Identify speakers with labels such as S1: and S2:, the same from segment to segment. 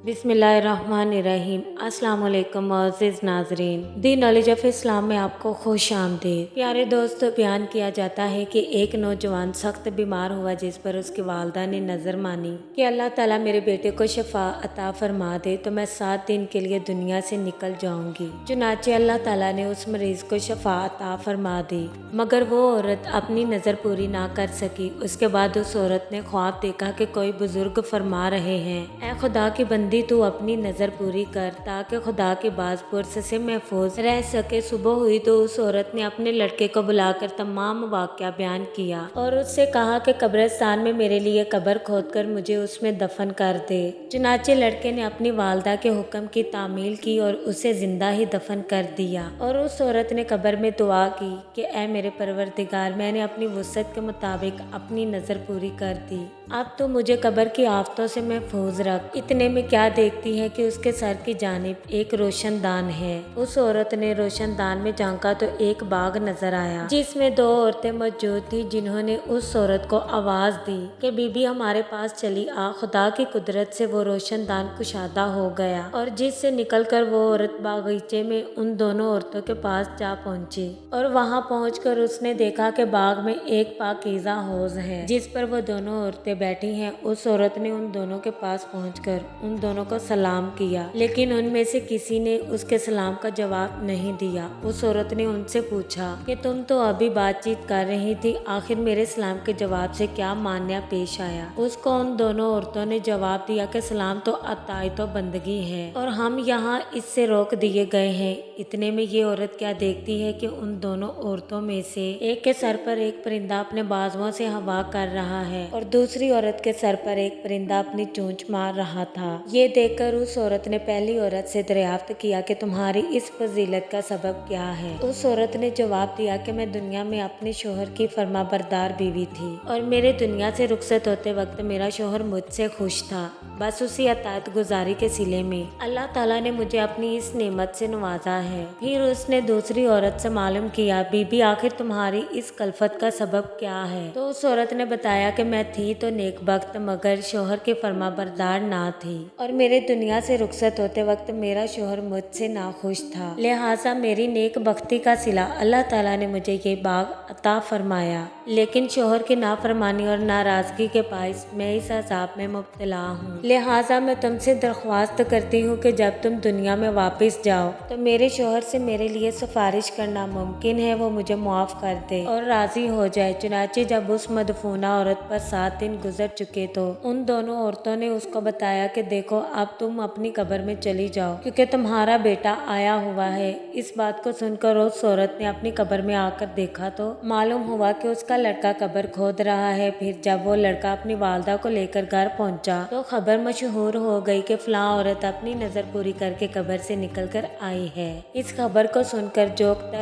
S1: बिस्मिल्लाहिर्रहमानिर्रहीम। अस्सलाम वालेकुम मुअज़्ज़िज़ नाज़रीन, दी नॉलेज ऑफ इस्लाम में आपको खुश आमदीद। प्यारे दोस्त, बयान किया जाता है कि एक नौजवान सख्त बीमार हुआ जिस पर उसकी वालदा ने नज़र मानी कि अल्लाह ताला मेरे बेटे को शफा अता फरमा दे तो मैं 7 दिन के लिए दुनिया से निकल जाऊंगी। चुनाचे अल्लाह ताला ने उस मरीज को शफा अता फरमा दी, मगर वो औरत अपनी नज़र पूरी ना कर सकी। उसके बाद उस औरत ने ख्वाब देखा कि कोई बुजुर्ग फरमा रहे हैं, ऐ खुदा की बंदी तू अपनी नज़र पूरी कर ताकि खुदा के बाज़ पुरस से महफूज रह सके। सुबह हुई तो उस औरत ने अपने लड़के को बुलाकर तमाम वाक़या बयान किया और उससे कहा कि कब्रिस्तान में मेरे लिए कब्र खोदकर मुझे उसमें दफन कर दे। चुनाचे लड़के ने अपनी वालदा के हुक्म की तामील की और उसे जिंदा ही दफन कर दिया। और उस औरत ने कब्र में दुआ की कि ऐ मेरे परवरदिगार, मैंने अपनी वुसअत के मुताबिक अपनी नज़र पूरी कर दी, अब तो मुझे कब्र की आफतों से महफूज रख। इतने में क्या देखती है कि उसके सर की जानिब एक रोशनदान है। उस औरत ने रोशनदान में झांका तो एक बाग नजर आया जिसमें 2 औरतें मौजूद थी, जिन्होंने उस औरत को आवाज दी कि बीबी हमारे पास चली आ। खुदा की कुदरत से वो रोशनदान कुशादा हो गया और जिससे निकलकर वो औरत बागीचे में उन दोनों औरतों के पास जा पहुंची। और वहां पहुंचकर उसने देखा कि बाग में एक पाकीज़ा हौज है जिस पर वो दोनों औरतें बैठी हैं। उस औरत ने उन दोनों के पास पहुंचकर उन दोनों को सलाम किया, लेकिन उनमें से किसी ने उसके सलाम का जवाब नहीं दिया। उस औरत ने उनसे पूछा कि तुम तो अभी बातचीत कर रही थी, आखिर मेरे सलाम के जवाब से क्या मान्या पेश आया। उसको उन दोनों औरतों ने जवाब दिया कि सलाम तो अतायत व बंदगी है और हम यहाँ इससे रोक दिए गए हैं। इतने में ये औरत क्या देखती है कि उन दोनों औरतों में से एक के सर पर एक परिंदा अपने बाजुओं से हवा कर रहा है और दूसरी औरत के सर पर एक परिंदा अपनी चोंच मार रहा था। ये देखकर उस औरत ने पहली औरत से दरियाफ्त किया कि तुम्हारी इस फजीलत का सबब क्या है। उस औरत ने जवाब दिया कि मैं दुनिया में अपने शोहर की फरमाबरदार बीवी थी और मेरे दुनिया से रुखसत होते वक्त मेरा शोहर मुझसे खुश था। बस उसी अतायत गुजारी के सिले में अल्लाह ताला ने मुझे अपनी इस नेमत से नवाजा है। फिर उसने दूसरी औरत से मालूम किया, बीबी आखिर तुम्हारी इस कल्फत का सबब क्या है। तो उस औरत ने बताया कि मैं थी तो नेकबख्त मगर शोहर के फरमाबरदार ना थी और मेरे दुनिया से रुखसत होते वक्त मेरा शोहर मुझसे नाखुश था, लिहाजा मेरी नेक बख्ती का सिला अल्लाह ताला ने मुझे ये बाग अता फरमाया। लेकिन शोहर की नाफरमानी और नाराजगी के बाइस मैं इस अजाब में मुब्तला हूँ, लिहाजा मैं तुमसे दरख्वास्त करती हूँ कि जब तुम दुनिया में वापस जाओ तो मेरे शोहर से मेरे लिए सिफारिश करना मुमकिन है वो मुझे मुआफ कर दे और राजी हो जाए। चुनाचे जब उस मदफूना औरत पर 7 दिन गुजर चुके तो उन दोनों औरतों ने उसको बताया कि देखो अब तुम अपनी कब्र में चली जाओ क्योंकि तुम्हारा बेटा आया हुआ है। इस बात को सुनकर उस औरत ने अपनी कब्र में आकर देखा तो मालूम हुआ कि उसका लड़का कब्र खोद रहा है। फिर जब वो लड़का अपनी वालदा को लेकर घर पहुंचा तो खबर मशहूर हो गई कि फलां औरत अपनी नजर पूरी करके कब्र से निकल कर आई है। इस खबर को सुनकर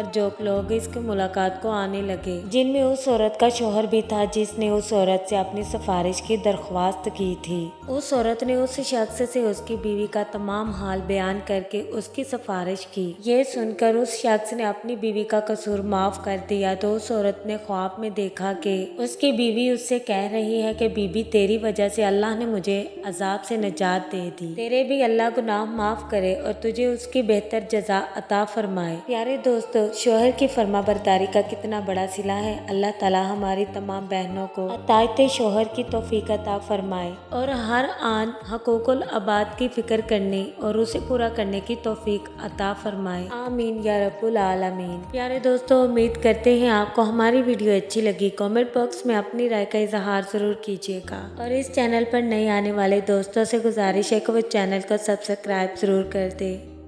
S1: जोक लोग इसकी मुलाकात को आने लगे, जिनमें उस औरत का शोहर भी था जिसने उस औरत से अपनी सिफारिश की दरख्वास्त की थी। उस औरत ने उस शख्स से उसकी बीवी का तमाम हाल बयान करके उसकी सिफारिश की। ये सुनकर उस शख्स ने अपनी बीवी का कसूर माफ कर दिया तो उस औरत ने ख्वाब में देखा कि उसकी बीवी उससे कह रही है कि बीबी तेरी वजह से अल्लाह ने मुझे अजाब से निजात दे दी, तेरे भी अल्लाह गुनाह माफ करे और तुझे उसकी बेहतर जजा अता फरमाए। प्यारे दोस्तों, शोहर की फरमाबरदारी का कितना बड़ा सिला है। अल्लाह ताला हमारी तमाम बहनों को अतायत शोहर की तौफीक अता फरमाए और हर आन हकूकुल अबाद की फिक्र करने और उसे पूरा करने की तौफीक अता फरमाए। आमीन या रब्बुल आलमीन। प्यारे दोस्तों, उम्मीद करते हैं आपको हमारी वीडियो अच्छी लगी। कमेंट बॉक्स में अपनी राय का इजहार जरूर कीजिएगा और इस चैनल पर नए आने वाले दोस्तों से गुजारिश है कि वो चैनल को सब्सक्राइब जरूर कर दे।